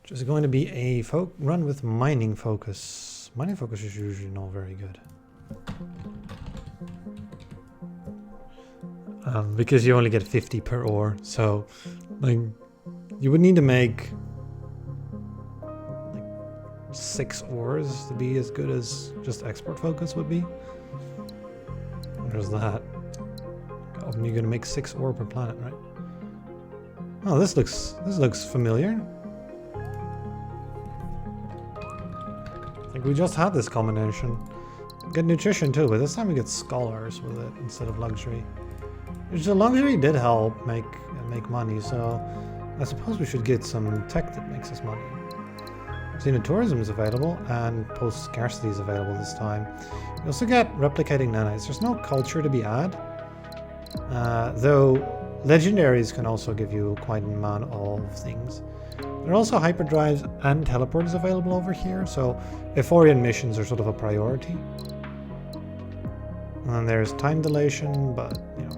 which is going to be a run with mining focus. Mining focus is usually not very good. Because you only get 50 per ore, so like you would need to make like 6 ores to be as good as just export focus would be. There's that. Oh, and you're gonna make 6 ore per planet, right? Oh, this looks familiar. I think we just had this combination. Get nutrition too, but this time we get scholars with it instead of luxury. Which the luxury did help make money, so I suppose we should get some tech that makes us money. Xenotourism is available, and post-scarcity is available this time. You also get replicating nanites. There's no culture to be had, though legendaries can also give you quite an amount of things. There are also hyperdrives and teleporters available over here, so Euphorian missions are sort of a priority. And then there's time dilation, but you know,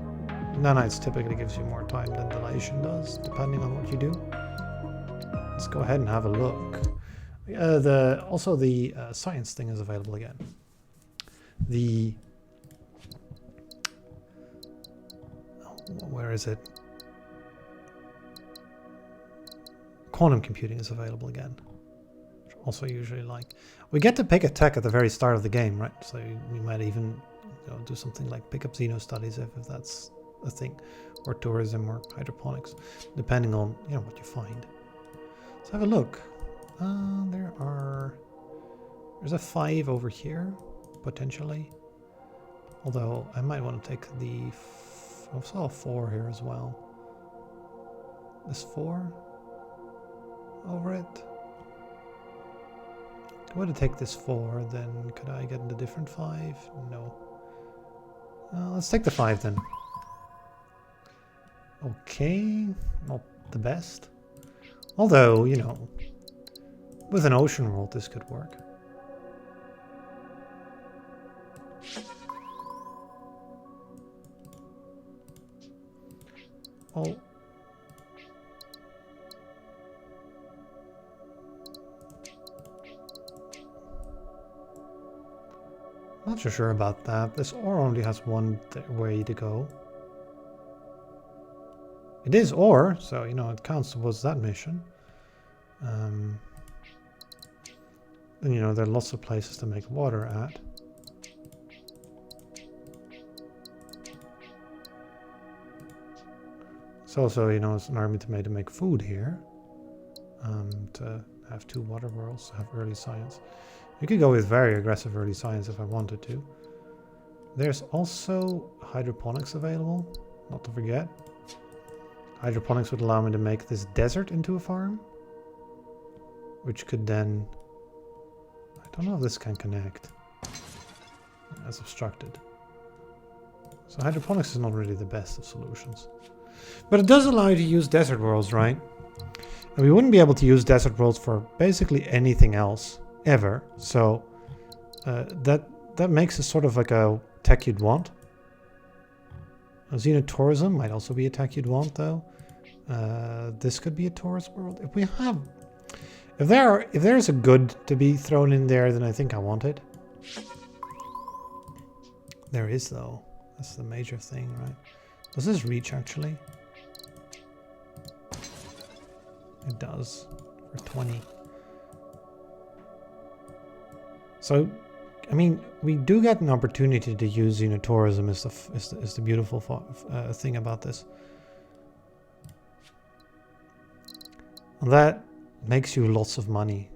nanites typically gives you more time than dilation does, depending on what you do. Let's go ahead and have a look. Also the science thing is available again. Where is it? Quantum computing is available again. Which I also usually like. We get to pick a tech at the very start of the game, right? So we might even do something like pick up Xeno studies if that's a thing, or tourism or hydroponics, depending on what you find. Let's have a look. There's a 5 over here potentially, although I might want to take the I saw a 4 here as well. This 4 over it. If I were to take this 4, then could I get a different 5? No. Let's take the 5 then. Okay, not the best. Although, with an ocean world this could work. Oh. Not so sure about that. This ore only has one way to go. It is ore, so it counts towards that mission. Then there are lots of places to make water at. It's also, it's an argument to make food here. To have 2 water worlds, to have early science. You could go with very aggressive early science if I wanted to. There's also hydroponics available, not to forget. Hydroponics would allow me to make this desert into a farm, which could then... I don't know if this can connect. That's obstructed. So hydroponics is not really the best of solutions. But it does allow you to use desert worlds, right? And we wouldn't be able to use desert worlds for basically anything else, ever. So that makes it sort of like a tech you'd want. Xenotourism might also be a tech you'd want, though. This could be a tourist world. If there's a good to be thrown in there, then I think I want it. There is, though. That's the major thing, right? Does this reach, actually? It does. For 20. So, I mean, we do get an opportunity to use Xenotourism is the beautiful thing about this. And that makes you lots of money.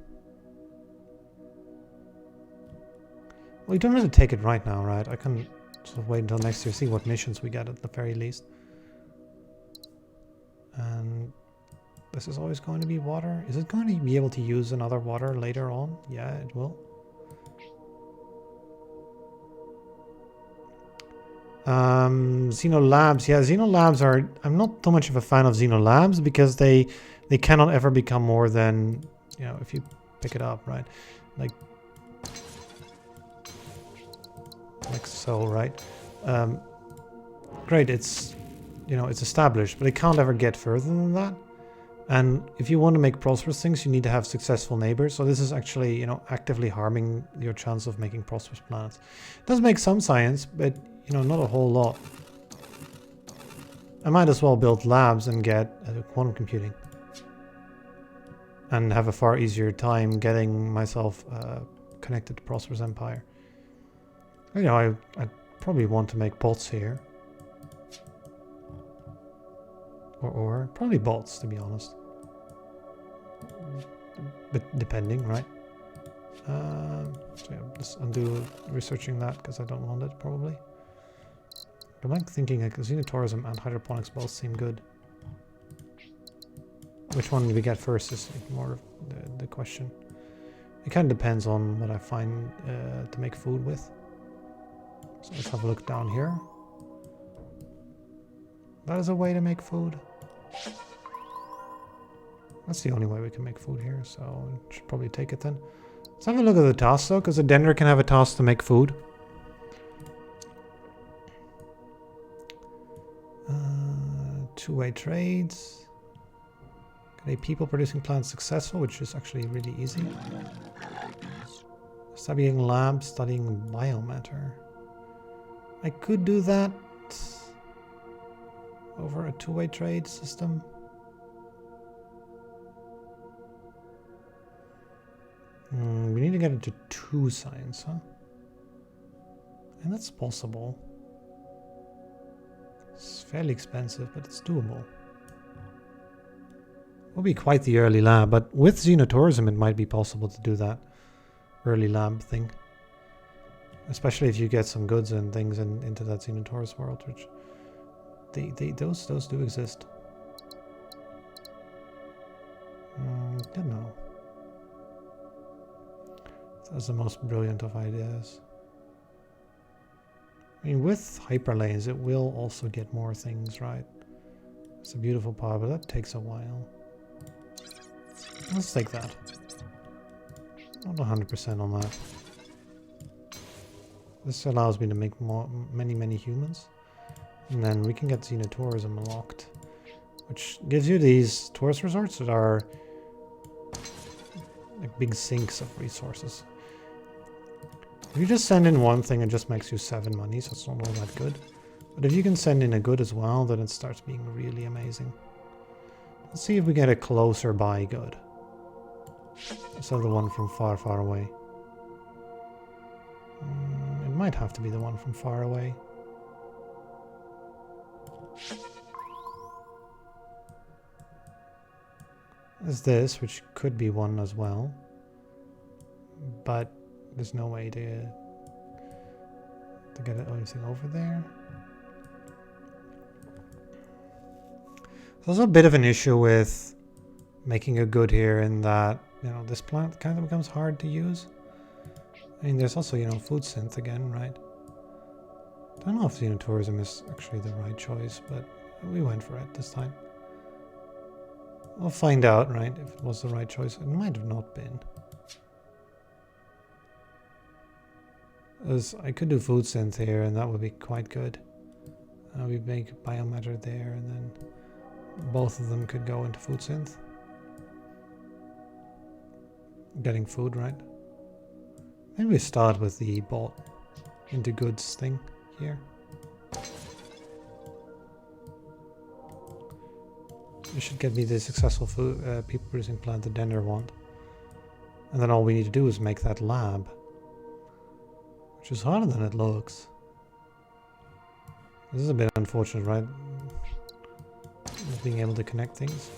Well, you don't have to take it right now, right? I can sort of wait until next year, see what missions we get at the very least. And this is always going to be water. Is it going to be able to use another water later on? Yeah, it will. Xenolabs. Yeah, Xenolabs are... I'm not too much of a fan of Xenolabs because they cannot ever become more than, if you pick it up, right? Like so, right? Great, it's, it's established, but it can't ever get further than that. And if you want to make prosperous things, you need to have successful neighbors. So this is actually, you know, actively harming your chance of making prosperous planets. It does make some science, but, you know, not a whole lot. I might as well build labs and get quantum computing. And have a far easier time getting myself connected to prosperous empire. You know, I probably want to make bots here. Or probably bots, to be honest. But depending, right? So yeah, just undo researching that because I don't want it, probably. I'm like thinking like xenotourism and hydroponics both seem good. Which one do we get first is more of the question. It kind of depends on what I find to make food with. So let's have a look down here. That is a way to make food. That's the only way we can make food here, so I should probably take it then. Let's have a look at the task though, because a Dender can have a task to make food. Two-way trades. Get a people producing plants successful, which is actually really easy. Studying lab, studying biomatter. I could do that over a two-way trade system. We need to get into 2 science, huh? And that's possible. It's fairly expensive, but it's doable. Will be quite the early lab, but with Xenotourism it might be possible to do that early lab thing. Especially if you get some goods and things into that Xenotourism world, which those do exist. Don't know. That's the most brilliant of ideas. I mean, with hyperlanes, it will also get more things, right? It's a beautiful part, but that takes a while. Let's take that. Not 100% on that. This allows me to make many humans. And then we can get Xenotourism unlocked. Which gives you these tourist resorts that are like big sinks of resources. If you just send in one thing, it just makes you 7 money, so it's not all that good. But if you can send in a good as well, then it starts being really amazing. Let's see if we get a closer by good. Instead of the one from far away. It might have to be the one from far away. There's this, which could be one as well. But there's no way to get anything over there. There's also a bit of an issue with making a good here in that, you know, this plant kind of becomes hard to use. I mean, there's also, you know, food synth again, right? I don't know if Xenotourism is actually the right choice, but we went for it this time. We'll find out, right, if it was the right choice. It might have not been. As I could do food synth here, and that would be quite good. We make biomatter there, and then both of them could go into food synth. Getting food, right? Maybe we start with the bot into goods thing here. You should get me the successful food, people producing plant the Dender want. And then all we need to do is make that lab. Which is harder than it looks. This is a bit unfortunate, right? Not being able to connect things.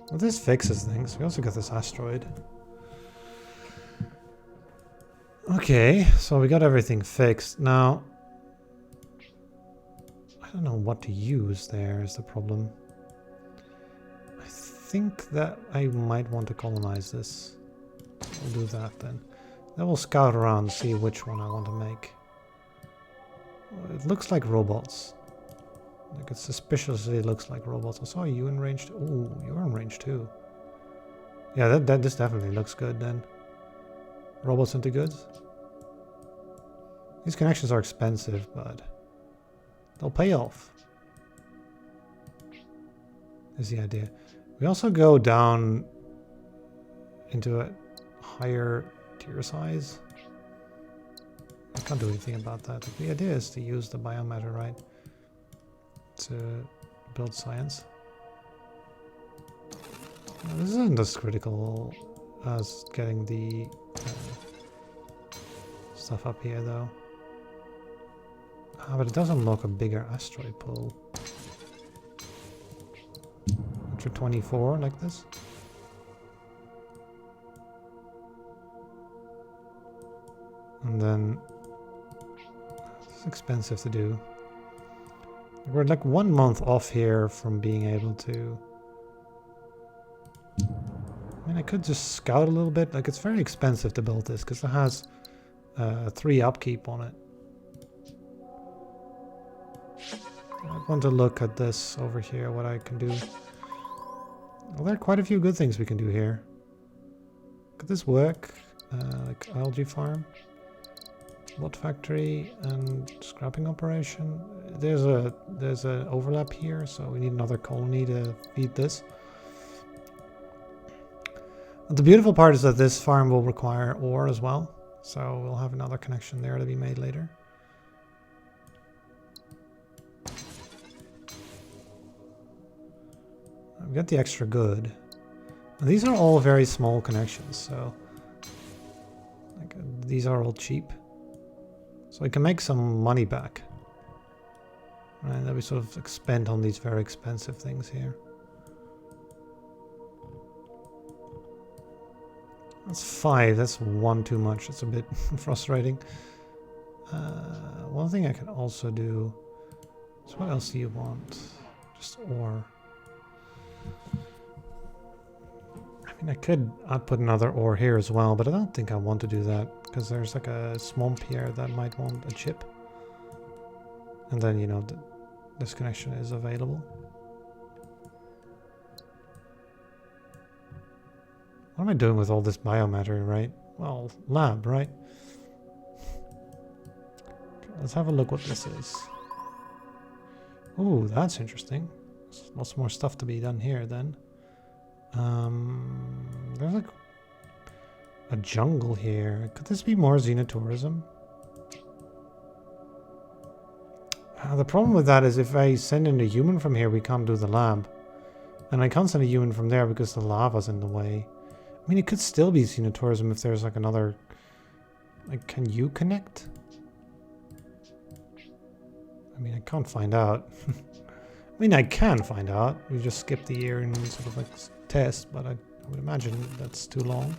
Well, this fixes things. We also got this asteroid. Okay, so we got everything fixed. Now, I don't know what to use there is the problem. I think that I might want to colonize this. We'll do that then. Then we'll scout around and see which one I want to make. It looks like robots. Like it suspiciously looks like robots. I saw you in range 2. Ooh, you're in range 2. Yeah, this definitely looks good then. Robots into goods. These connections are expensive, but they'll pay off. Is the idea. We also go down into a higher tier size. I can't do anything about that. The idea is to use the biomatter, right? To build science. Now, this isn't as critical as getting the stuff up here, though. But it does unlock a bigger asteroid pool. For 24, like this. And then it's expensive to do. We're like 1 month off here from being able to. I mean, I could just scout a little bit. Like, it's very expensive to build this because it has 3 upkeep on it. I want to look at this over here, what I can do. Well, there are quite a few good things we can do here. Could this work? Like algae farm, wood factory, and scrapping operation. There's an overlap here, so we need another colony to feed this. But the beautiful part is that this farm will require ore as well, so we'll have another connection there to be made later. We got the extra good. And these are all very small connections, so like, these are all cheap. So we can make some money back. Right, that we sort of expend on these very expensive things here. That's 5, that's 1 too much, it's a bit frustrating. One thing I can also do is, what else do you want? Just ore. I mean, I could output another ore here as well, but I don't think I want to do that because there's like a swamp here that might want a chip. And then, you know, this connection is available. What am I doing with all this biomatter, right? Well, lab, right? Let's have a look what this is. Ooh, that's interesting. There's lots more stuff to be done here then. There's like a jungle here. Could this be more xenotourism? The problem with that is if I send in a human from here, we can't do the lab. And I can't send a human from there because the lava's in the way. I mean, it could still be xenotourism if there's like another... Like, can you connect? I mean, I can't find out. I mean, I can find out. We just skip the year and sort of like test, but I would imagine that's too long.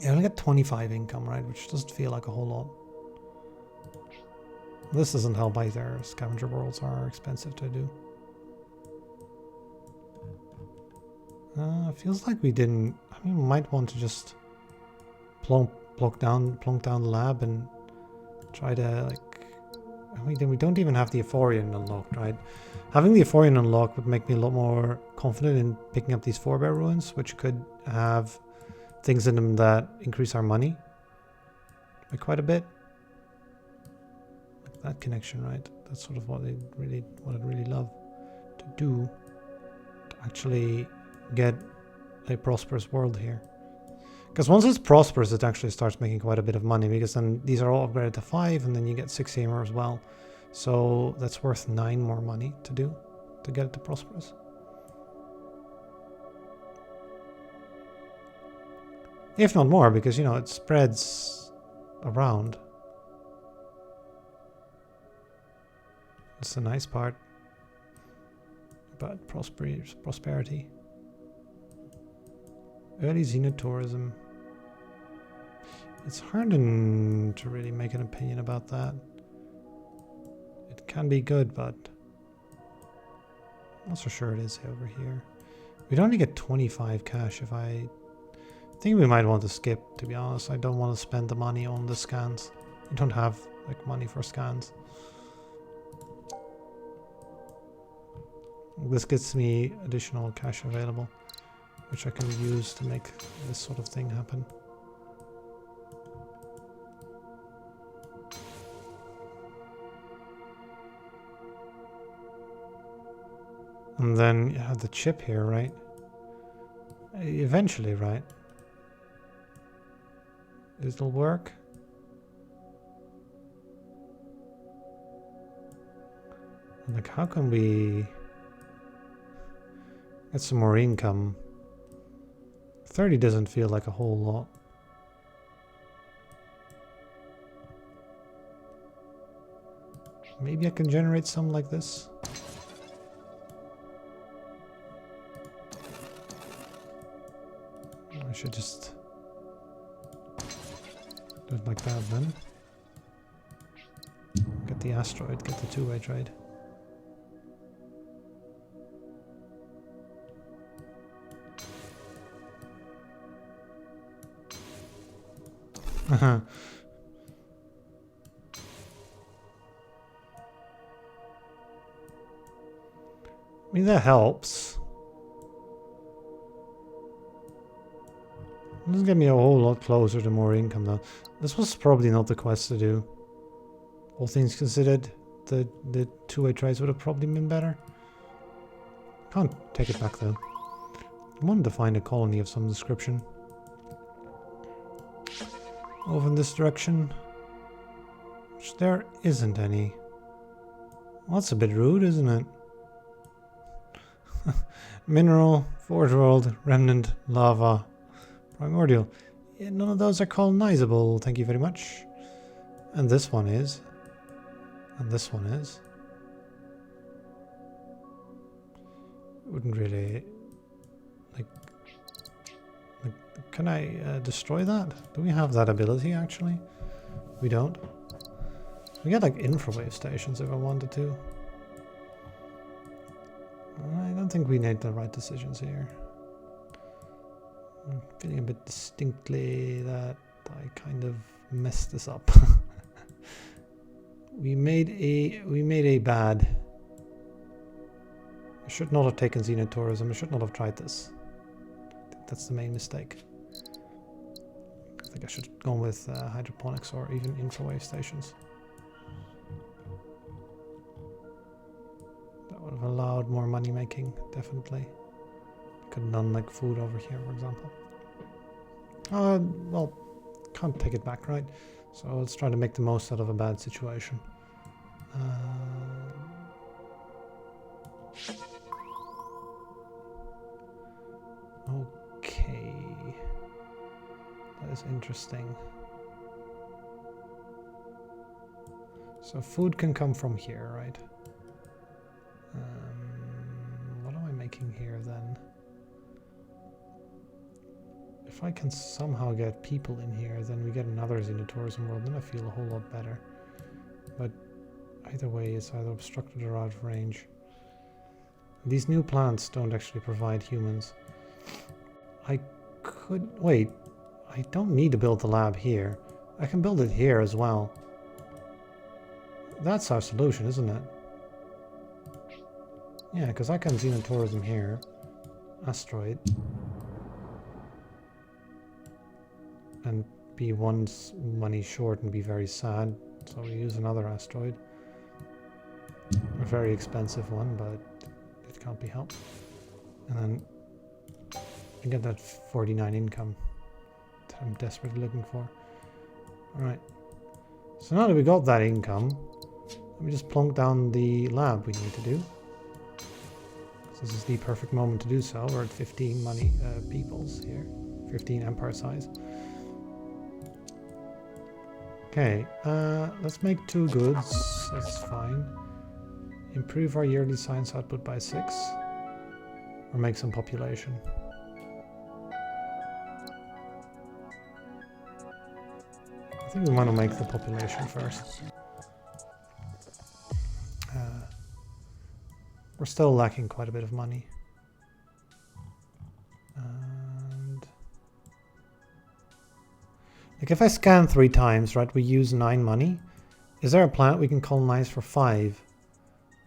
Yeah, I only got 25 income, right? Which doesn't feel like a whole lot. This doesn't help either. Scavenger worlds are expensive to do. Feels like we didn't... I mean, we might want to just plonk down the lab and try to, like... I mean, we don't even have the Euphorian unlocked, right? Having the Euphorian unlocked would make me a lot more confident in picking up these forebear ruins, which could have things in them that increase our money by quite a bit. Like that connection, right? That's sort of what I'd really love to do, to actually get a prosperous world here. Because once it's prosperous, it actually starts making quite a bit of money, because then these are all upgraded to 5, and then you get 6 gamer as well. So that's worth 9 more money to do, to get it to prosperous. If not more, because, you know, it spreads around. That's the nice part about prosperity. Early Xenotourism. It's hard to really make an opinion about that. It can be good, but I'm not so sure it is over here. We'd only get 25 cash if I think we might want to skip, to be honest. I don't want to spend the money on the scans. We don't have like money for scans. This gets me additional cash available. which I can use to make this sort of thing happen. And then you have the chip here, right? Eventually, right? It'll work. Like, how can we get some more income? 30 doesn't feel like a whole lot. Maybe I can generate some like this. I should just do it like that then. Get the asteroid, get the two-way trade. I mean, that helps. It doesn't get me a whole lot closer to more income though. This was probably not the quest to do. All things considered, the two-way trades would have probably been better. Can't take it back though. I wanted to find a colony of some description. Over in this direction. Which there isn't any. Well, that's a bit rude, isn't it? Mineral, Forge World, Remnant, Lava, Primordial. Yeah, none of those are colonizable, thank you very much. And this one is. And this one is. Wouldn't really... Like, can I destroy that? Do we have that ability, actually? We don't. We get, like, infrawave stations if I wanted to. I don't think we made the right decisions here. I'm feeling a bit distinctly that I kind of messed this up. we made a bad. I should not have taken Xenotourism. I should not have tried this. I think that's the main mistake. I think I should have gone with hydroponics or even infrawave stations. That would have allowed more money making, definitely. Could have done like food over here, for example. Well, can't take it back, right? So let's try to make the most out of a bad situation. Okay. That is interesting. So food can come from here, right? What am I making here then? If I can somehow get people in here, then we get another Xenotourism world, then I feel a whole lot better. But either way, it's either obstructed or out of range. These new plants don't actually provide humans. I could... Wait, I don't need to build the lab here. I can build it here as well. That's our solution, isn't it? Yeah, because I can Xenotourism here. Asteroid. And be one's money short and be very sad. So we use another asteroid. A very expensive one, but it can't be helped. And then I get that 49 income that I'm desperately looking for. Alright. So now that we got that income, let me just plonk down the lab we need to do. This is the perfect moment to do so. We're at 15 money peoples here. 15 empire size. Okay, let's make 2 goods. That's fine. Improve our yearly science output by 6. Or make some population. I think we want to make the population first. We're still lacking quite a bit of money. And like if I scan 3 times, right, we use 9 money. Is there a planet we can colonize for 5?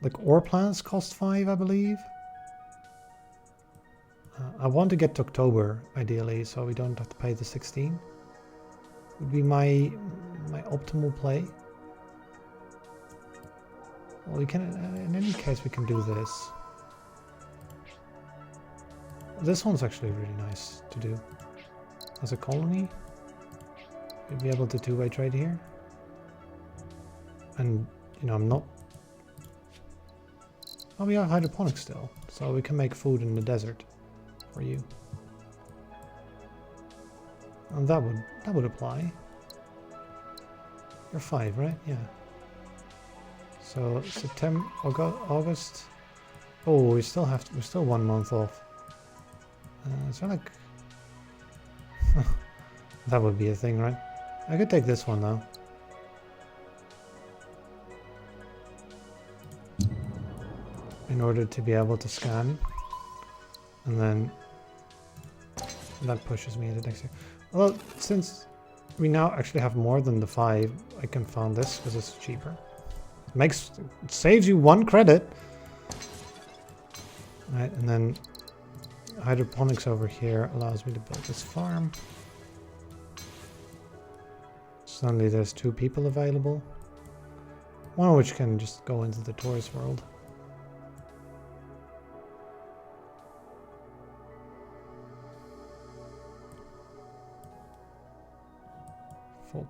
Like ore planets cost 5, I believe. I want to get to October, ideally, so we don't have to pay the 16. Would be my optimal play. Well, we can, in any case, we can do this. This one's actually really nice to do. As a colony, we'd be able to two-way trade here. And, you know, I'm not... Oh, we have hydroponics still, so we can make food in the desert for you. And that would apply. You're 5, right? Yeah. So September, August. Oh, we're still 1 month off. Is there like that would be a thing, right? I could take this one though. In order to be able to scan, and then that pushes me into next year. Well, since we now actually have more than the 5, I can fund this because it's cheaper. It saves you 1 credit. Right, and then hydroponics over here allows me to build this farm. Suddenly there's 2 people available. One of which can just go into the tourist world.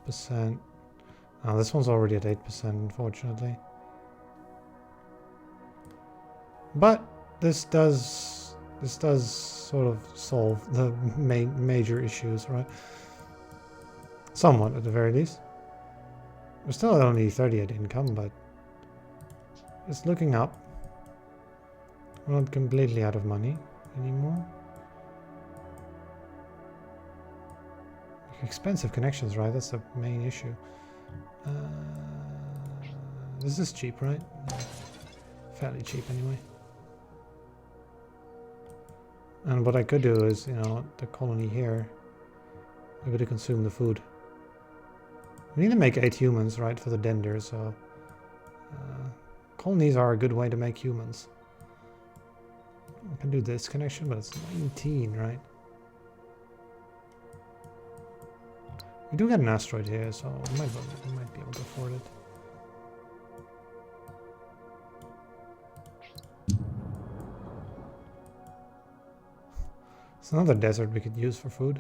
%. Oh, this one's already at 8%, unfortunately. But this does sort of solve the major issues, right? Somewhat, at the very least. We're still at only 38 income, but it's looking up. We're not completely out of money anymore. Expensive connections, right? That's the main issue. This is cheap, right? Fairly cheap anyway. And what I could do is, you know, the colony here, I could consume the food. We need to make 8 humans, right, for the dender, so colonies are a good way to make humans. I can do this connection, but it's 19, right? We do get an asteroid here, so we might be able to afford it. It's another desert we could use for food.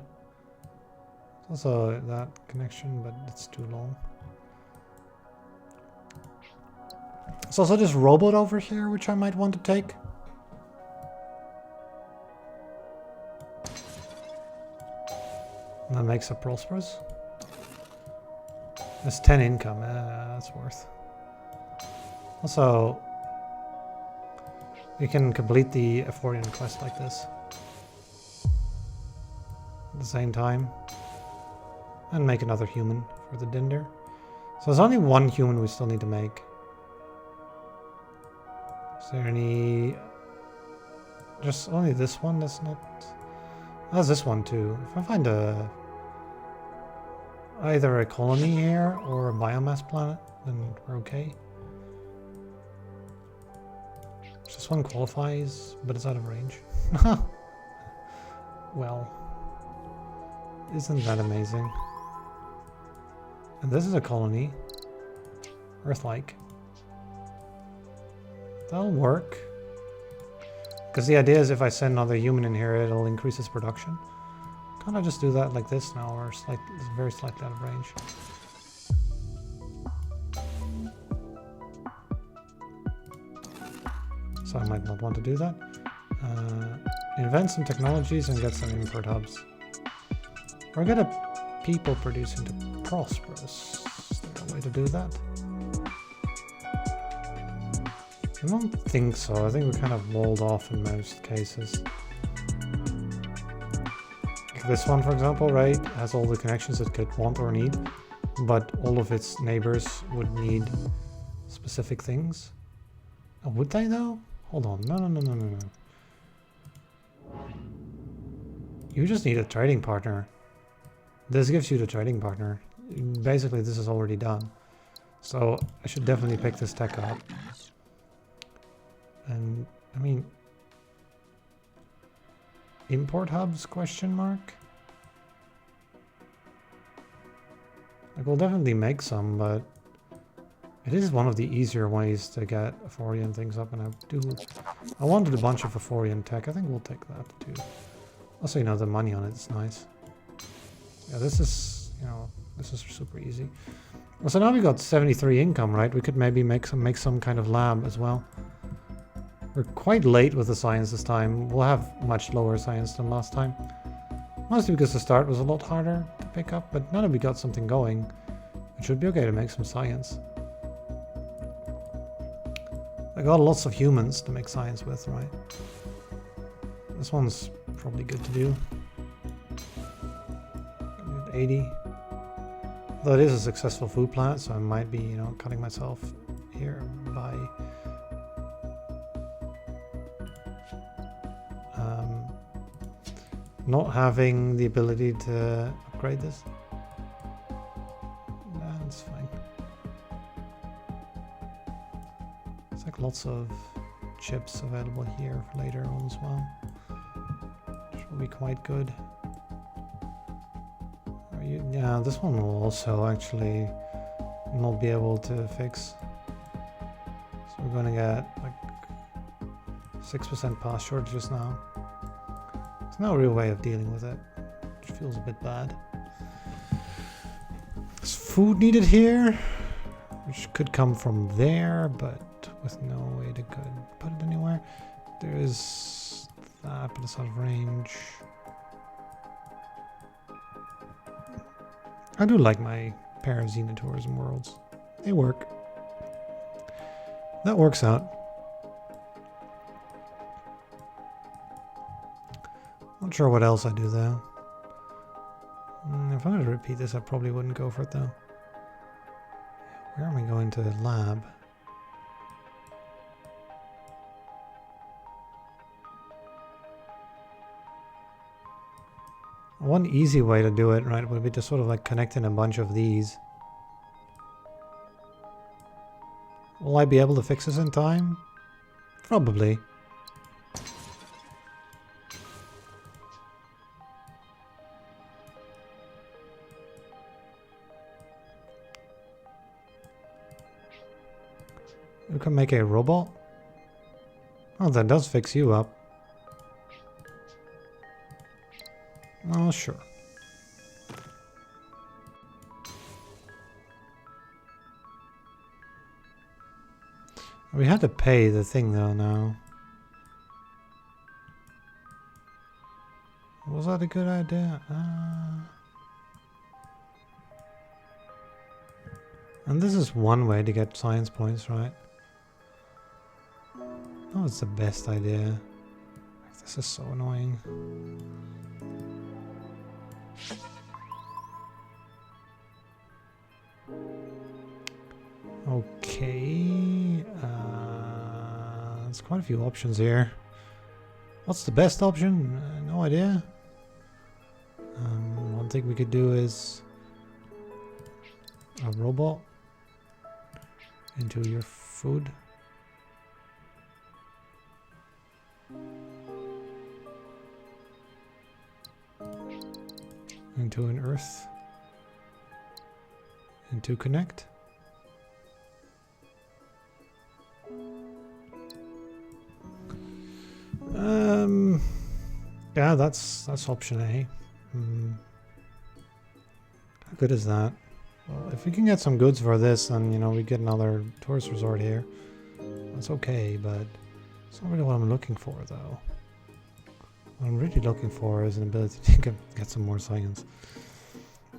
It's also that connection, but it's too long. There's also this robot over here, which I might want to take. And that makes it prosperous. There's 10 income, that's worth. Also, we can complete the Ephorian quest like this. At the same time. And make another human for the dender. So there's only 1 human we still need to make. Is there any... Just only this one that's not... There's this one too. If I find either a colony here or a biomass planet, then we're okay. This one qualifies, but it's out of range. Well, isn't that amazing? And this is a colony. Earth-like. That'll work. Because the idea is if I send another human in here, it'll increase its production. Can't I just do that like this now, or it's very slightly out of range? So I might not want to do that. Invent some technologies and get some import hubs. Or get a people producing to prosperous. Is there a way to do that? I don't think so. I think we're kind of walled off in most cases. This one, for example, right, has all the connections it could want or need, but all of its neighbors would need specific things. Oh, would they though? Hold on. No. You just need a trading partner. This gives you the trading partner. Basically, this is already done. So I should definitely pick this tech up. And I mean, import hubs, question mark? Like, we'll definitely make some, but it is one of the easier ways to get Aphorian things up, and I wanted a bunch of Aphorian tech. I think we'll take that too. Also, you know, the money on it is nice. Yeah, this is, you know, this is super easy. Well, so now we got 73 income, right? We could maybe make some kind of lab as well. We're quite late with the science this time. We'll have much lower science than last time. Mostly because the start was a lot harder to pick up, but now that we got something going, it should be okay to make some science. I got lots of humans to make science with, right? This one's probably good to do. 80. Though it is a successful food plant, so I might be, you know, cutting myself here by not having the ability to upgrade this. That's fine. It's like lots of chips available here for later on as well, which will be quite good. Yeah, this one will also actually not be able to fix. So we're going to get like 6% pass shortages now. There's no real way of dealing with it, which feels a bit bad. There's food needed here, which could come from there, but with no way to put it anywhere. There is that, but it's out of range. I do like my pair of Xenotourism worlds. They work. That works out. Not sure what else I do though. If I were to repeat this, I probably wouldn't go for it though. Where am I going to the lab? One easy way to do it, right, would be to sort of like connect in a bunch of these. Will I be able to fix this in time? Probably. You can make a robot? Oh, that does fix you up. Oh, sure. We had to pay the thing though now. Was that a good idea? And this is one way to get science points, right? Oh, it's the best idea. This is so annoying. Okay, there's quite a few options here. What's the best option? No idea. One thing we could do is a robot into your food. Into an earth. Into connect. Yeah, that's option A. How good is that? Well, if we can get some goods for this, then, you know, we get another tourist resort here. That's okay, but it's not really what I'm looking for, though. What I'm really looking for is an ability to get some more science.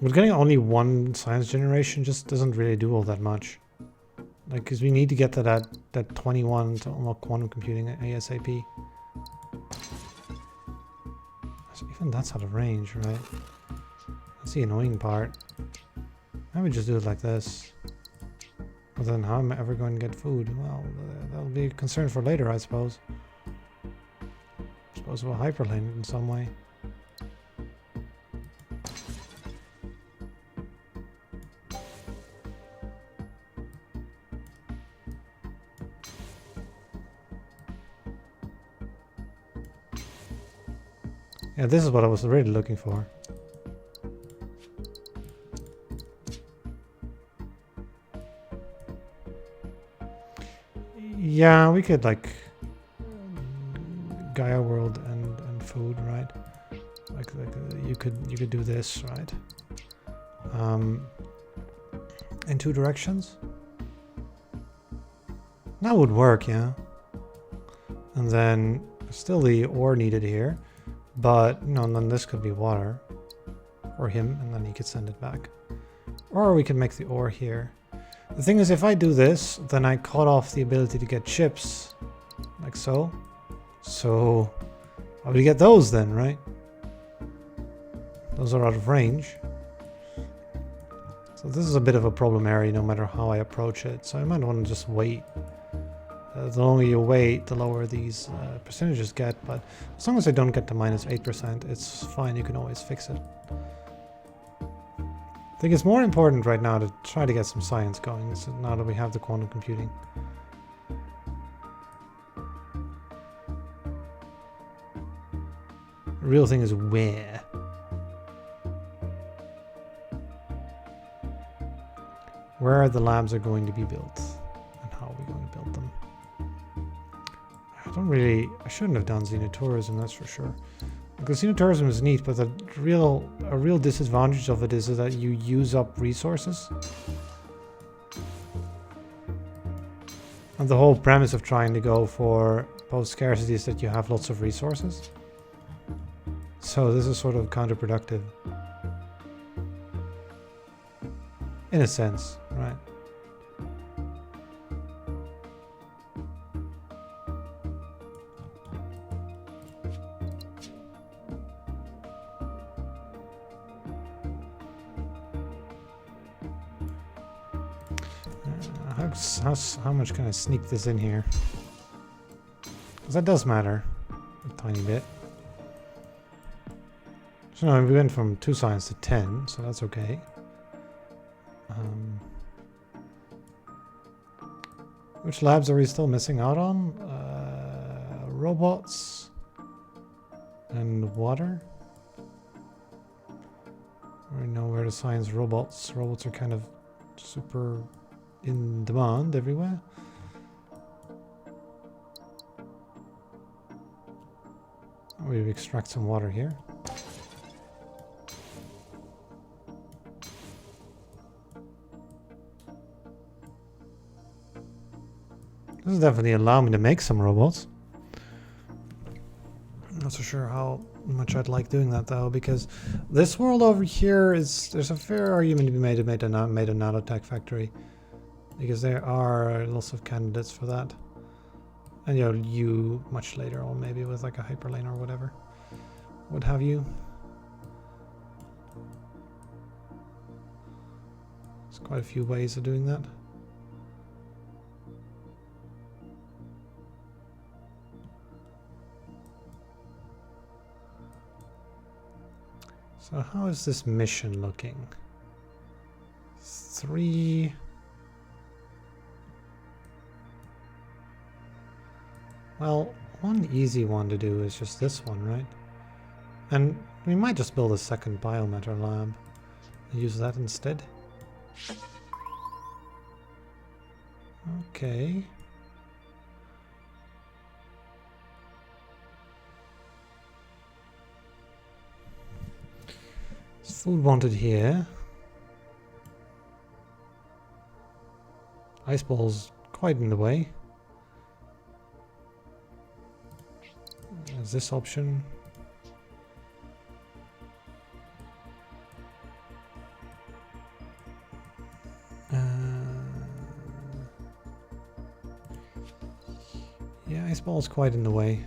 But getting only one science generation just doesn't really do all that much. Like, because we need to get to that 21 to unlock quantum computing ASAP. So even that's out of range, right? That's the annoying part. I would just do it like this. But then how am I ever going to get food? Well, that'll be a concern for later, I suppose. I suppose we'll hyperlane it in some way. Yeah, this is what I was really looking for. Yeah, we could like Gaia world and food, right? Like you could do this, right? In 2 directions. That would work, yeah. And then still the ore needed here, but you know, and then this could be water, or him, and then he could send it back. Or we can make the ore here. The thing is, if I do this, then I cut off the ability to get chips, like so. So, how do we get those then, right? Those are out of range. So this is a bit of a problem area, no matter how I approach it. So I might want to just wait. The longer you wait, the lower these percentages get. But as long as I don't get to minus 8%, it's fine. You can always fix it. I think it's more important right now to try to get some science going, so now that we have the quantum computing. The real thing is where. Where the labs are going to be built and how we're going to build them. I shouldn't have done Xenotourism, that's for sure. Because Xenotourism is neat, but a real disadvantage of it is that you use up resources. And the whole premise of trying to go for post-scarcity is that you have lots of resources. So this is sort of counterproductive. In a sense, right? How much can I sneak this in here? Because that does matter a tiny bit. So no, we went from 2 science to 10, so that's okay. Which labs are we still missing out on? Robots and water. I already know where to science robots. Robots are kind of super in demand everywhere. We extract some water here. This will definitely allow me to make some robots. I'm not so sure how much I'd like doing that though, because this world over here there's a fair argument to be made to make a nanotech factory, because there are lots of candidates for that. And you much later on, maybe with like a hyperlane or whatever, what have you. There's quite a few ways of doing that. So how is this mission looking? 3. Well, one easy one to do is just this one, right? And we might just build a second biomatter lab and use that instead. Okay. Food wanted here. Ice ball's quite in the way. There's this option. Yeah, ice ball's quite in the way.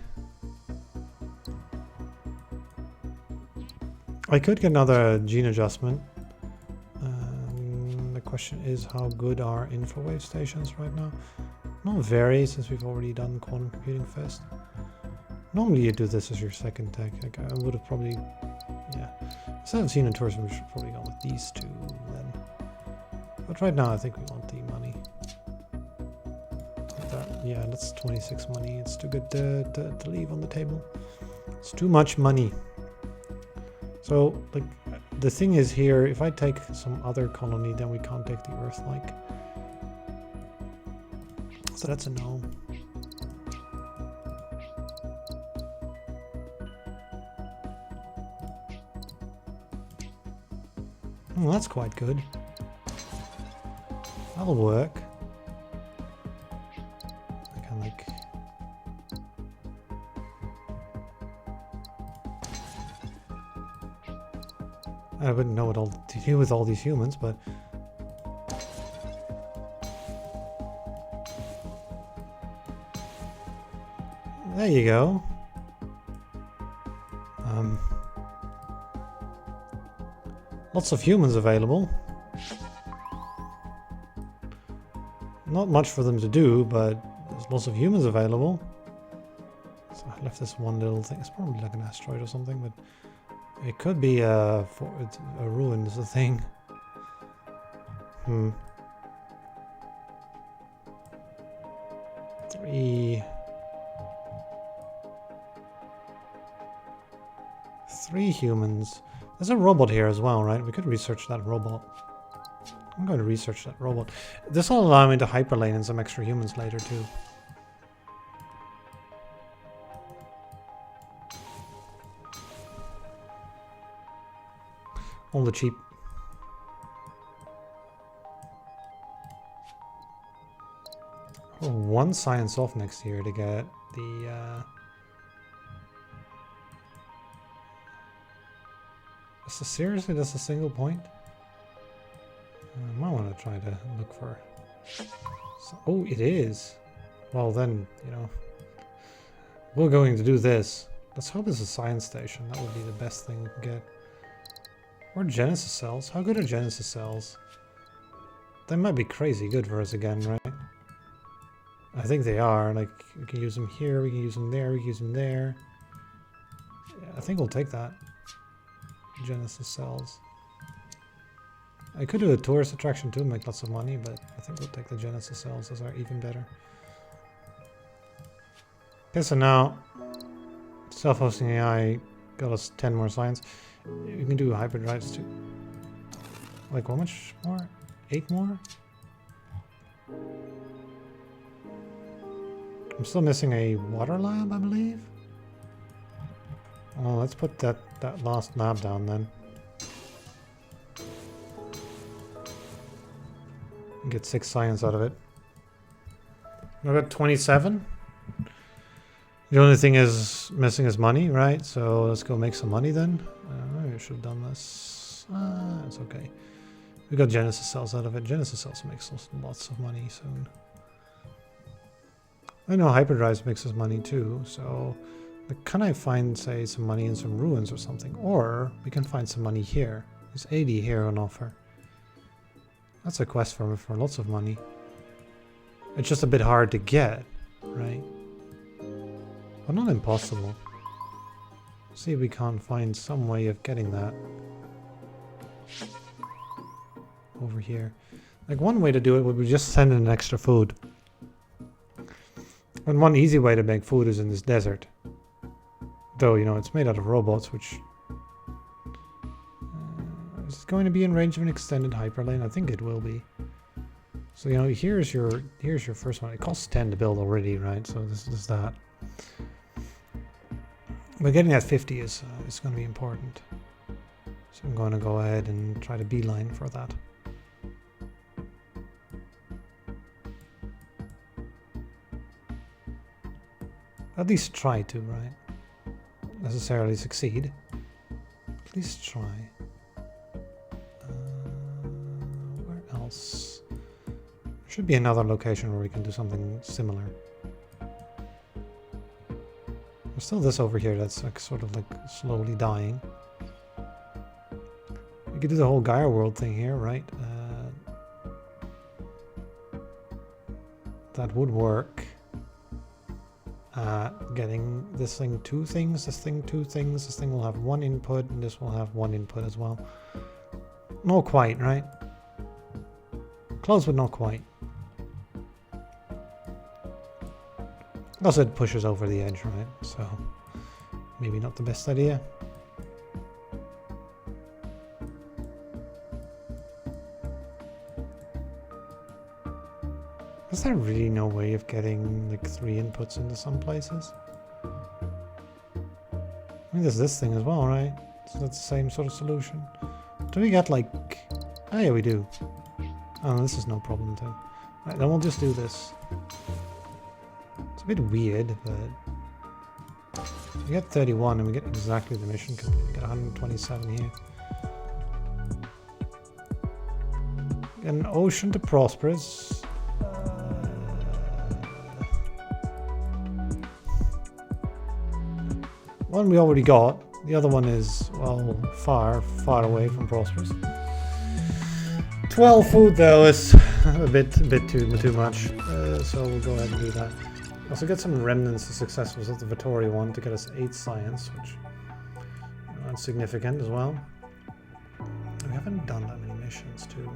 I could get another gene adjustment. The question is, how good are infrawave stations right now? Not very, since we've already done quantum computing first. Normally you do this as your second tech. Like I would have probably, yeah. Instead of Xenotourism, we should probably go with these 2 then. But right now I think we want the money. Yeah, that's 26 money. It's too good to leave on the table. It's too much money. So, like, the thing is here, if I take some other colony, then we can't take the Earth, like. So that's a no. Oh, that's quite good. That'll work. I can, like... I wouldn't know what all to do with all these humans, but... There you go. Lots of humans available. Not much for them to do, but there's lots of humans available. So I left this one little thing. It's probably like an asteroid or something, but it could be a ruin is the thing. Three humans. There's a robot here as well, right? We could research that robot. I'm going to research that robot. This will allow me to hyperlane in some extra humans later too. On the cheap. Oh, one science off next year to get the... Seriously, that's a single point? I might want to try to look for... Oh, it is! Well then, you know... We're going to do this. Let's hope it's a science station. That would be the best thing we can get. Or Genesis cells. How good are Genesis cells? They might be crazy good for us again, right? I think they are. Like, we can use them here, we can use them there, we can use them there. Yeah, I think we'll take that. Genesis cells. I could do a tourist attraction too, make lots of money, but I think we'll take the Genesis cells as are even better. Okay, so now self-hosting AI got us 10 more science. We can do hyperdrives too. Like how much more? 8 more? I'm still missing a water lab, I believe. Oh, let's put that last lab down then. Get 6 science out of it. I got 27. The only thing is missing is money, right? So let's go make some money then. I should have done this. It's okay. We got Genesis cells out of it. Genesis cells makes us lots of money soon. I know hyperdrives makes us money too, so can I find, say, some money in some ruins or something? Or we can find some money here. There's 80 here on offer. That's a quest for lots of money. It's just a bit hard to get, right? But not impossible. See if we can't find some way of getting that. Over here. Like one way to do it would be just send in extra food. And one easy way to make food is in this desert. Though, you know, it's made out of robots, which... is it going to be in range of an extended hyperlane? I think it will be. So, you know, here's your first one. It costs 10 to build already, right? So this is that. But getting that 50 is going to be important. So I'm going to go ahead and try to beeline for that. At least try to, right? Not necessarily succeed. At least try. Where else? Should be another location where we can do something similar. There's still this over here that's like sort of like slowly dying. We could do the whole Gaia world thing here, right? That would work. Getting this thing 2 things, this thing 2 things, this thing will have 1 input, and this will have 1 input as well. Not quite, right? Close, but not quite. Also, it pushes over the edge, right? So, maybe not the best idea. Is there really no way of getting like 3 inputs into some places? I mean, there's this thing as well, right? So that's the same sort of solution. Do we get like... Oh yeah, we do. Oh, this is no problem too. Right, then we'll just do this. It's a bit weird, but... We get 31 and we get exactly the mission complete. We get 127 here. Get an ocean to prosperous. One we already got. The other one is, well, far away from prosperous. 12 food though is a bit too much. So we'll go ahead and do that. Also get some remnants of successes of the Vittori one to get us 8 science, which is significant as well. We haven't done that many missions too.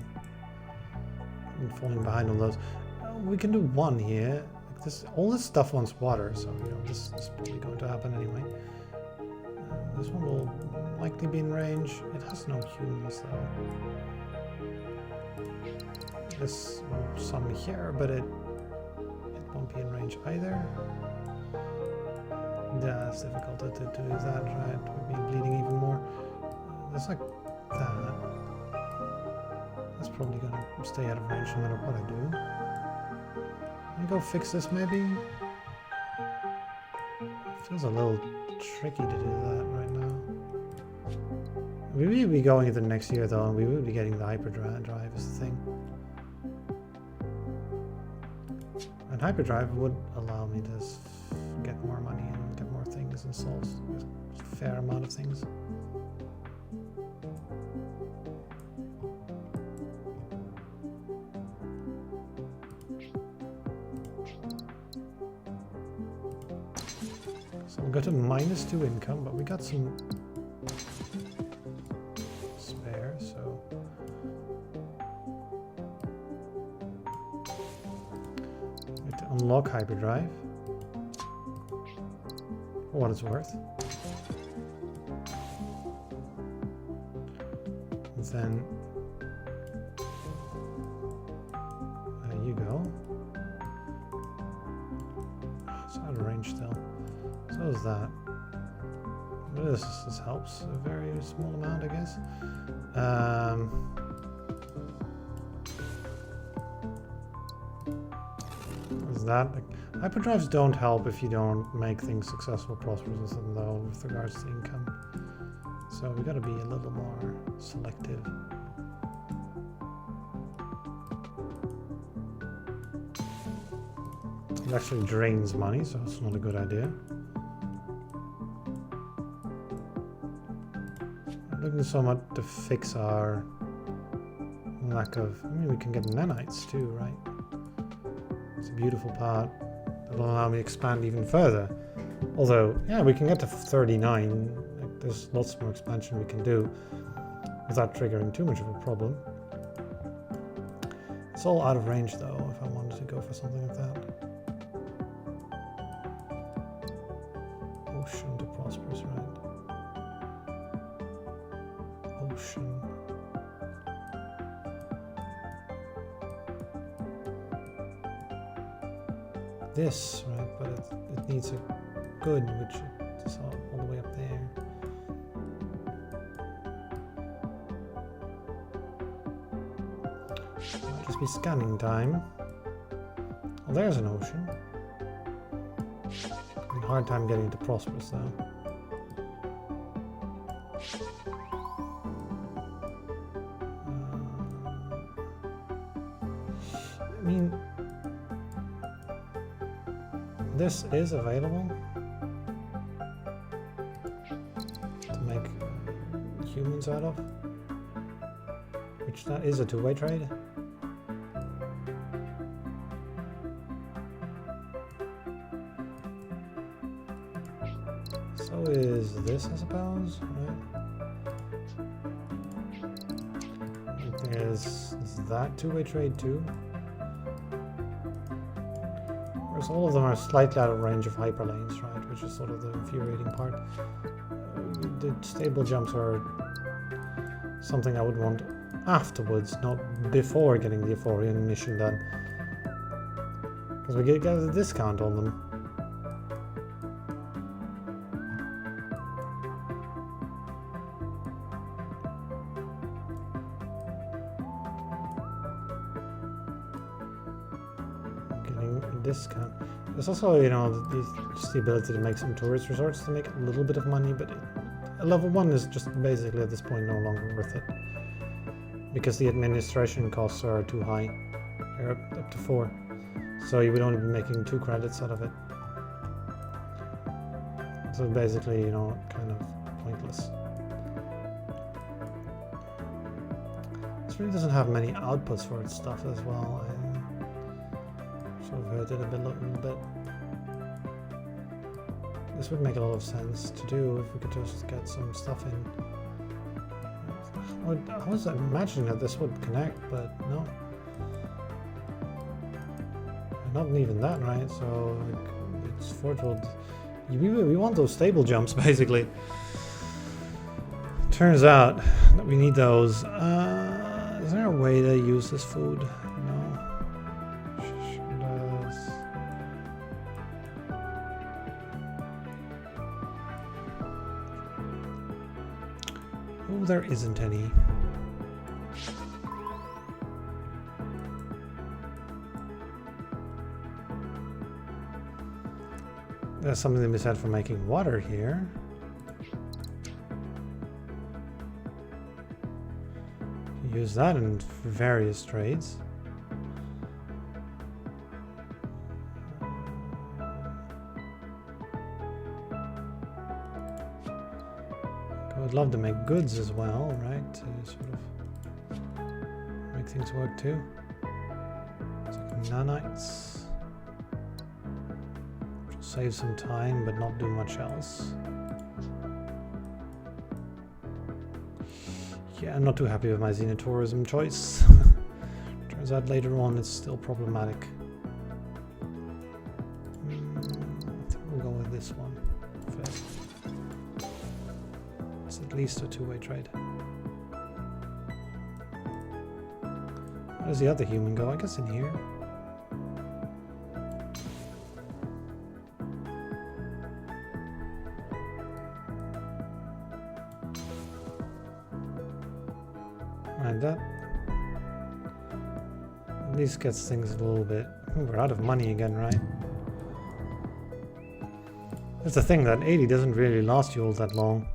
I'm falling behind on those. We can do one here. Like this, all this stuff wants water, so you know this is probably going to happen anyway. This one will likely be in range. It has no humans though. This some here, but it won't be in range either. Yeah, it's difficult to do that, right? We'd be bleeding even more. There's like that. That's probably gonna stay out of range no matter what I do. Let me go fix this maybe. Feels a little tricky to do that right now. We will be going into next year though, and we will be getting the hyperdrive is the thing. And hyperdrive would allow me to get more money and get more things and solve a fair amount of things. So we'll go to -2 income, but we got some spare, so we have to unlock hyperdrive for what it's worth. And then there you go. It's out of range still. So is that. This helps a very small amount, I guess. Is that like, hyperdrives don't help if you don't make things successful, prosperous with them though, with regards to income. So we got to be a little more selective. It actually drains money, so it's not a good idea. Looking so much to fix our lack of... I mean, we can get nanites too, right? It's a beautiful part. That'll allow me to expand even further. Although, yeah, we can get to 39. Like, there's lots more expansion we can do without triggering too much of a problem. It's all out of range though, if I wanted to go for something like that. Ocean to prosperous, right? Ocean. This, right, but it needs a good, which is all the way up there. Might just be scanning time. Well, there's an ocean. Having a hard time getting to prosperous though. I mean, this is available to make humans out of, which that is a two-way trade. So is this, I suppose, right? Is that two-way trade too? Whereas all of them are slightly out of range of hyperlanes, right? Which is sort of the infuriating part. The stable jumps are something I would want afterwards, not before getting the Euphorian mission done. Because we get a discount on them. Getting a discount. There's also, you know, just the ability to make some tourist resorts to make a little bit of money, but level 1 is just basically at this point no longer worth it. Because the administration costs are too high. They're up to 4. So you would only be making 2 credits out of it. So basically, you know, kind of pointless. This really doesn't have many outputs for its stuff as well. I sort of heard it a little bit. This would make a lot of sense to do if we could just get some stuff in. I was imagining that this would connect, but no. Not even that, right? So it's Forge World. We want those stable jumps, basically. Turns out that we need those. Is there a way to use this food? No. Sure does. Oh, there isn't any. There's something to be said for making water here. Use that in various trades. I would love to make goods as well, right? To sort of make things work too. It's like nanites. Save some time, but not do much else. Yeah, I'm not too happy with my Xenotourism choice. Turns out later on it's still problematic. I think we'll go with this one first. It's at least a two-way trade. Where does the other human go? I guess in here. That at least gets things a little bit. We're out of money again, right? That's the thing, that 80 doesn't really last you all that long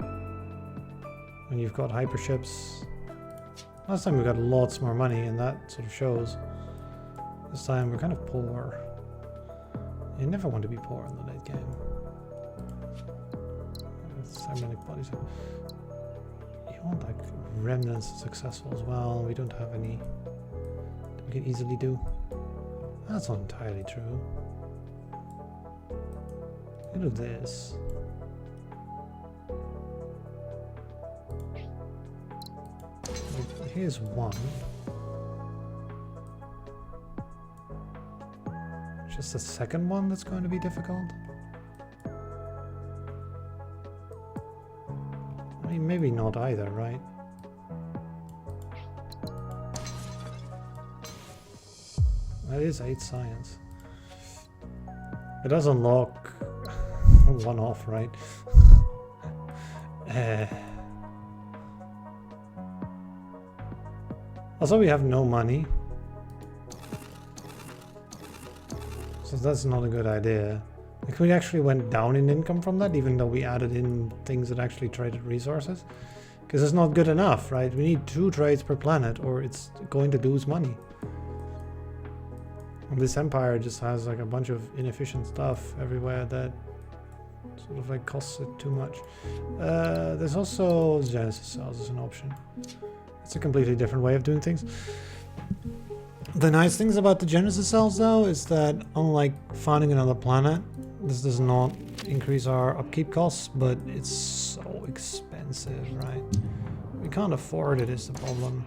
when you've got hyperships. Last time we got lots more money, and that sort of shows. This time we're kind of poor. You never want to be poor in the late game. Cybernetic bodies. You want like remnants successful as well. We don't have any that we can easily do. That's not entirely true. Look at this. Here's one. Just the second one that's going to be difficult. I mean, maybe not either, right? That is 8 science. It does unlock one off, right? Also, we have no money. So that's not a good idea. Like, we actually went down in income from that, even though we added in things that actually traded resources. Because it's not good enough, right? We need 2 trades per planet, or it's going to lose money. And this empire just has like a bunch of inefficient stuff everywhere that sort of like costs it too much. There's also Genesis cells as an option. It's a completely different way of doing things. The nice things about the Genesis cells though is that unlike finding another planet, this does not increase our upkeep costs, but it's so expensive, right? We can't afford it is the problem.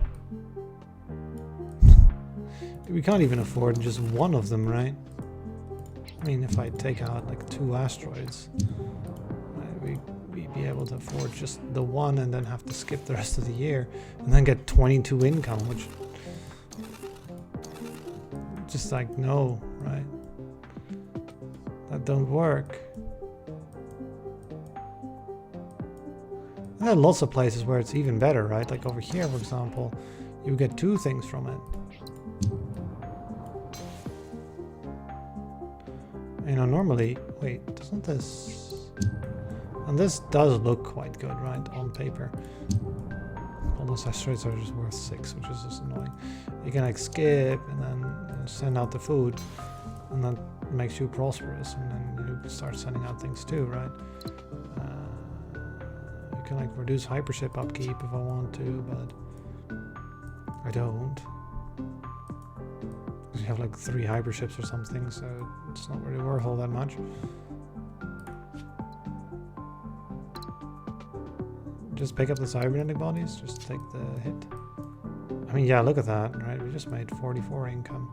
We can't even afford just one of them, right? I mean, if I take out like 2 asteroids, we'd be able to afford just the one and then have to skip the rest of the year and then get 22 income, which just like no, right? that don't work. There are lots of places where it's even better, right? Like over here, for example, you get 2 things from it. You know, normally, wait, doesn't this... And this does look quite good, right, on paper. All those asteroids are just worth 6, which is just annoying. You can like skip and then send out the food, and that makes you prosperous, and then you start sending out things too, right? You can like reduce hypership upkeep if I want to, but I don't. You have like 3 hyperships or something, so it's not really worth all that much. Just pick up the cybernetic bodies, just take the hit. I mean, yeah, look at that, right? We just made 44 income.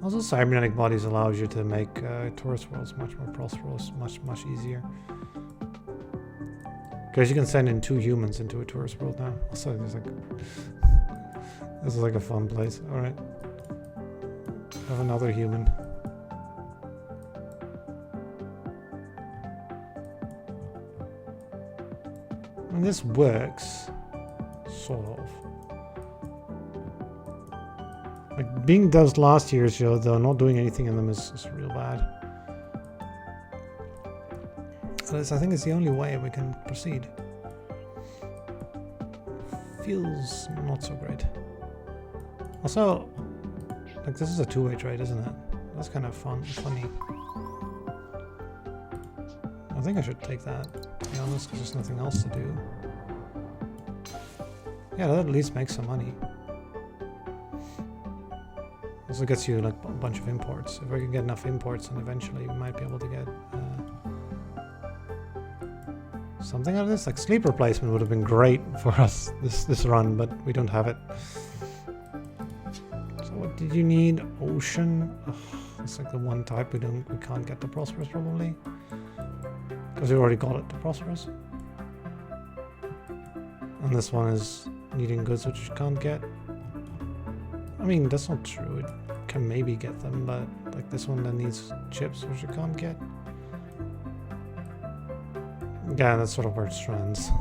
Also, cybernetic bodies allows you to make tourist worlds much more prosperous, much easier. Because you can send in 2 humans into a tourist world now. Also, there's like... This is like a fun place. Alright. Have another human. And this works. Sort of. Like being does last year's show, though not doing anything in them is real bad. So I think it's the only way we can proceed. Feels not so great. Also, like this is a 2-way trade, isn't it? That's kind of funny. I think I should take that, to be honest, because there's nothing else to do. Yeah, that at least makes some money. Also gets you like a bunch of imports. If we can get enough imports, then eventually we might be able to get something out of this. Like sleep replacement would have been great for us this run, but we don't have it. What did you need? Ocean? Ugh, it's like the one type we can't get to prosperous probably. Because we already got it to prosperous. And this one is needing goods which you can't get. I mean, that's not true. It can maybe get them, but like this one that needs chips which you can't get. Yeah, that's sort of where it strands.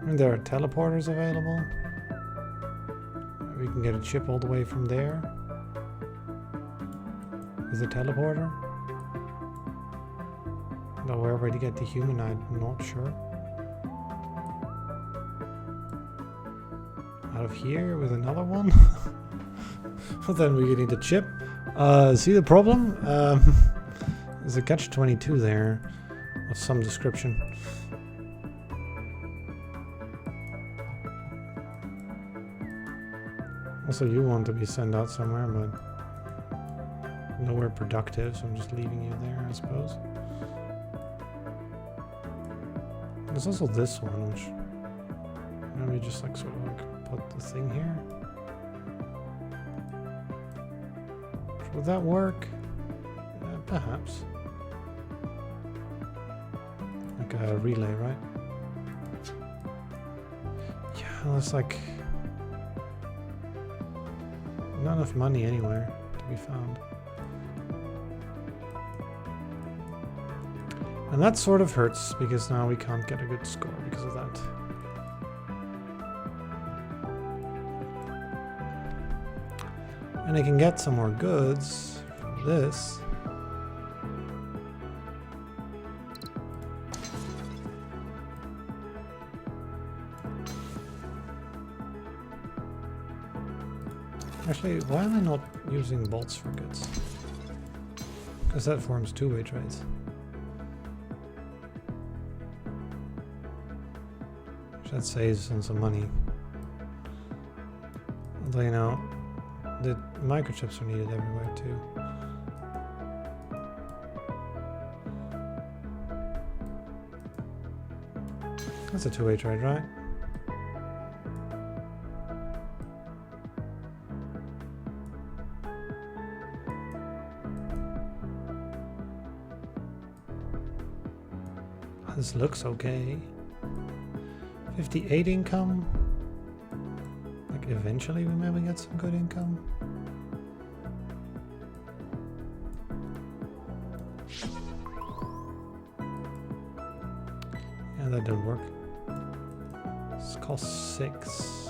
And there are teleporters available. We can get a chip all the way from there. With a teleporter. Though wherever to get the human, I'm not sure. Out of here with another one. But then we need a chip. See the problem? There's a catch-22 there of some description. Also, you want to be sent out somewhere, but nowhere productive, so I'm just leaving you there, I suppose. There's also this one, which maybe just like sort of like put the thing here. Would that work? Perhaps. Like a relay, right? Yeah, that's like not enough money anywhere to be found. And that sort of hurts because now we can't get a good score because of that. And I can get some more goods from this. Actually, why am I not using bolts for goods? Because that forms two-way trades. That saves on some money. Although, you know, the microchips are needed everywhere too. That's a two-way trade, right? This looks okay. 58 income. Like eventually we maybe get some good income. Yeah, that didn't work. It's cost 6.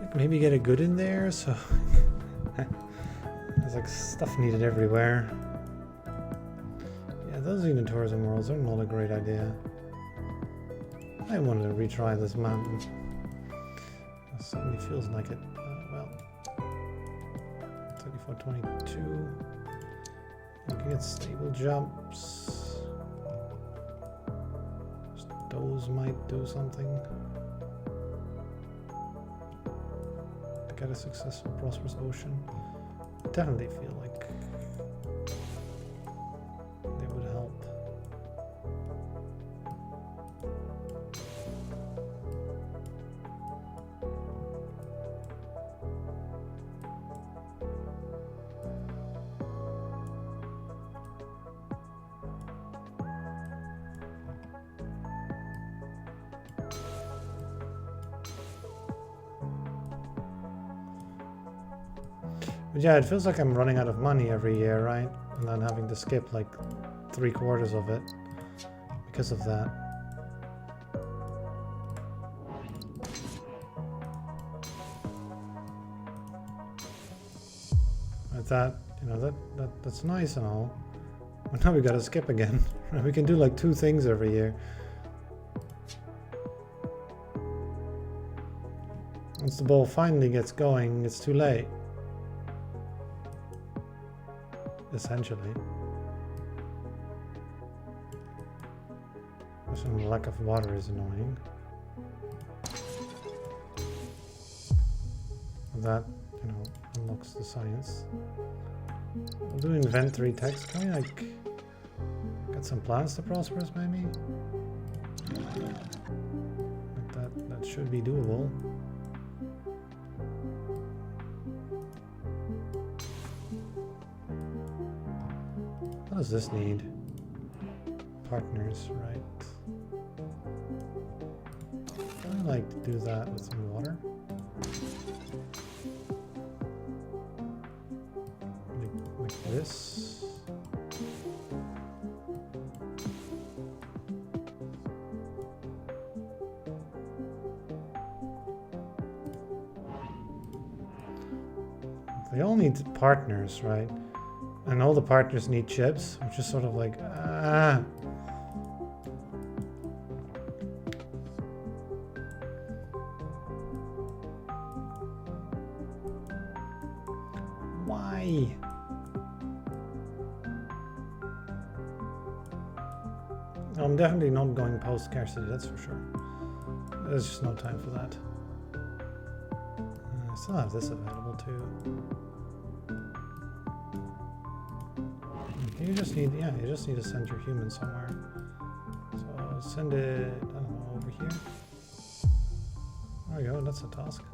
Like maybe get a good in there, so there's like stuff needed everywhere. Yeah, those Xenotourism worlds are not a great idea. I wanted to retry this map. It certainly feels like it. Well, 3422. You can get stable jumps. Those might do something. To get a successful, prosperous ocean. I definitely feel like they would help. But yeah, it feels like I'm running out of money every year, right? And then having to skip like 3/4 of it because of that. I thought, you know, that's nice and all. But now we gotta skip again. We can do like 2 things every year. Once the ball finally gets going, it's too late. Essentially. The lack of water is annoying. That, you know, unlocks the science. We'll do inventory text. Can we like get some plants to prosperous maybe? Like that should be doable. What does this need? Partners, right? I like to do that with some water. Like this. They all need partners, right? And all the partners need chips, which is sort of like, Why? I'm definitit not going post-scarcity, that's for sure. There's just no time for that. I still have this available too. You just need, yeah, you just need to send your human somewhere. So send it, I don't know, over here. There we go, that's a task.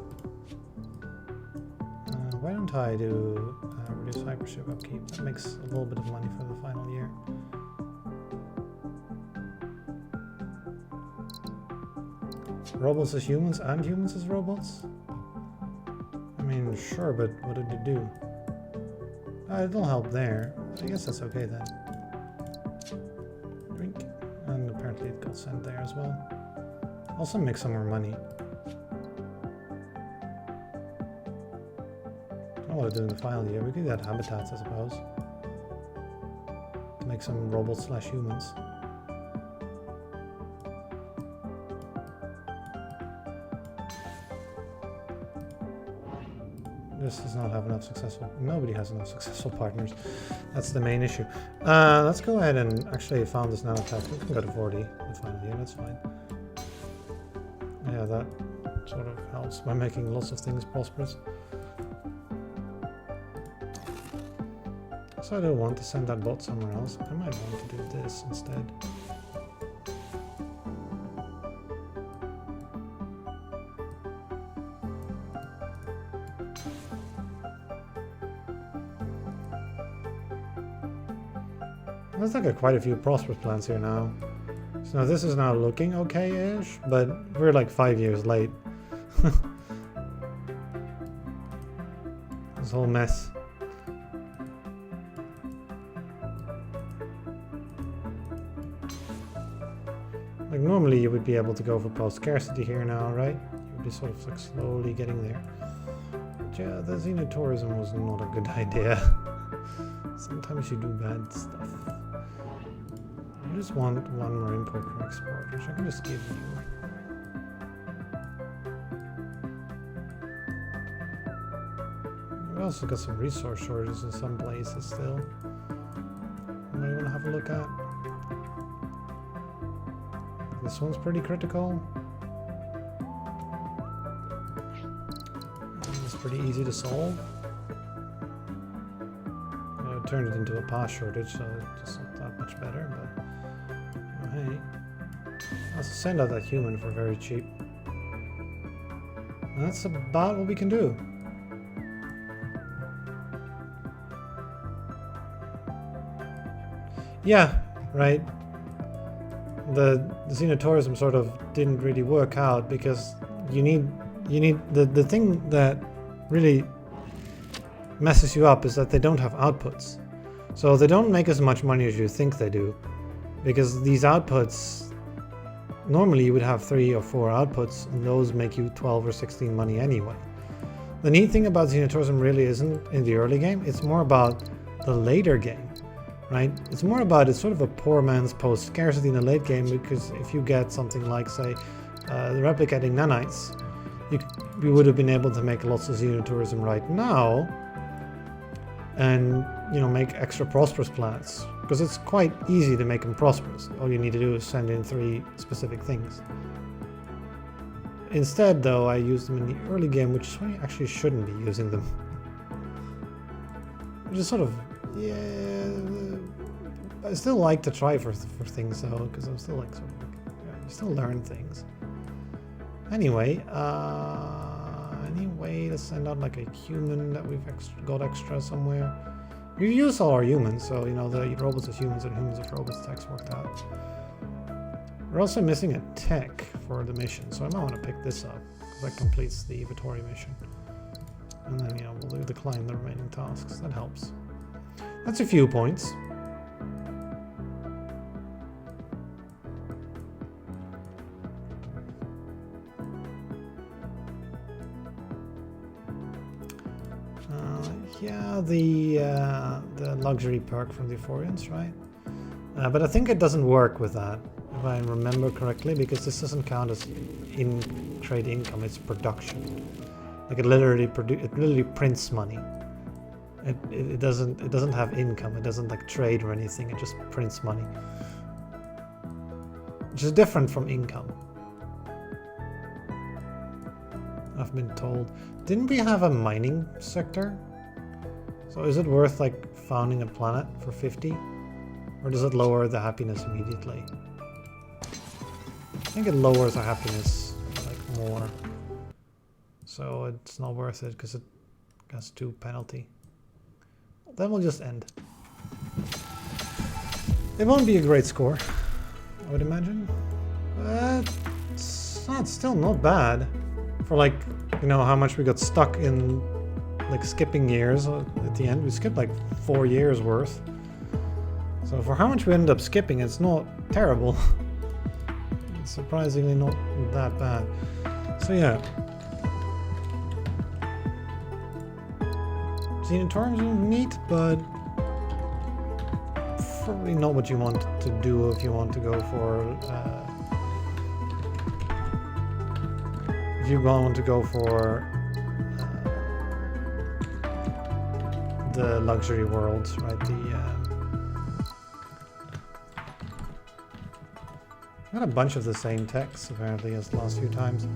Why don't I do reduce hypership upkeep? That makes a little bit of money for the final year. Robots as humans and humans as robots? I mean, sure, but what did it do? It'll help there. I guess that's okay then. Drink. And apparently it got sent there as well. Also make some more money. I want to do in the final year. We could get habitats, I suppose. To make some robots / humans. This does not have enough successful... Nobody has enough successful partners. That's the main issue. Let's go ahead and actually found this nanotech. We can go to 40 the final year, that's fine. Yeah, that sort of helps by making lots of things prosperous. So I don't want to send that bot somewhere else. I might want to do this instead. Looks like quite a few prosperous plants here now. So now this is now looking okay-ish, but we're like 5 years late. This whole mess. Like normally you would be able to go for post-scarcity here now, right? You would be sort of like slowly getting there. But yeah, the Xenotourism was not a good idea. Sometimes you do bad stuff. I just want one more import or export, which I can just give you. We've also got some resource shortages in some places still. What do you want to have a look at? This one's pretty critical. It's pretty easy to solve. I turned it into a pass shortage, so it's not that much better, but oh, hey. I'll send out that human for very cheap. And that's about what we can do. Yeah, right. The Xenotourism sort of didn't really work out because you need the thing that really messes you up is that they don't have outputs. So they don't make as much money as you think they do, because these outputs, normally you would have 3 or 4 outputs and those make you 12 or 16 money anyway. The neat thing about Xenotourism really isn't in the early game, it's more about the later game. Right? It's more about it's sort of a poor man's post-scarcity in the late game, because if you get something like, say, the replicating nanites, you would have been able to make lots of Xenotourism right now, and make extra prosperous plants, because it's quite easy to make them prosperous. All you need to do is send in 3 specific things. Instead, though, I used them in the early game, which is when you actually shouldn't be using them. Which is sort of, yeah. I still like to try for things though, because I'm still like you still learn things. Anyway, any way to send out like a human that we've got extra somewhere? We use all our humans, so the robots as humans and humans as robots text worked out. We're also missing a tech for the mission, so I might want to pick this up because that completes the Vittori mission. And then we'll decline the remaining tasks. That helps. That's a few points. Yeah, the luxury perk from the Euphorians, right? But I think it doesn't work with that, if I remember correctly, because this doesn't count as trade income; it's production. Like it literally prints money. It doesn't have income. It doesn't like trade or anything. It just prints money, which is different from income. I've been told. Didn't we have a mining sector? So is it worth like founding a planet for 50? Or does it lower the happiness immediately? I think it lowers the happiness like more. So it's not worth it because it has 2 penalty. Then we'll just end. It won't be a great score, I would imagine. It's still not bad for like, how much we got stuck in like skipping years at the end. We skipped like 4 years worth. So for how much we ended up skipping, it's not terrible. It's surprisingly not that bad. So yeah. Xenotourism is neat, but probably not what you want to do if you want to go for the luxury worlds, right? Got a bunch of the same texts apparently as the last few times.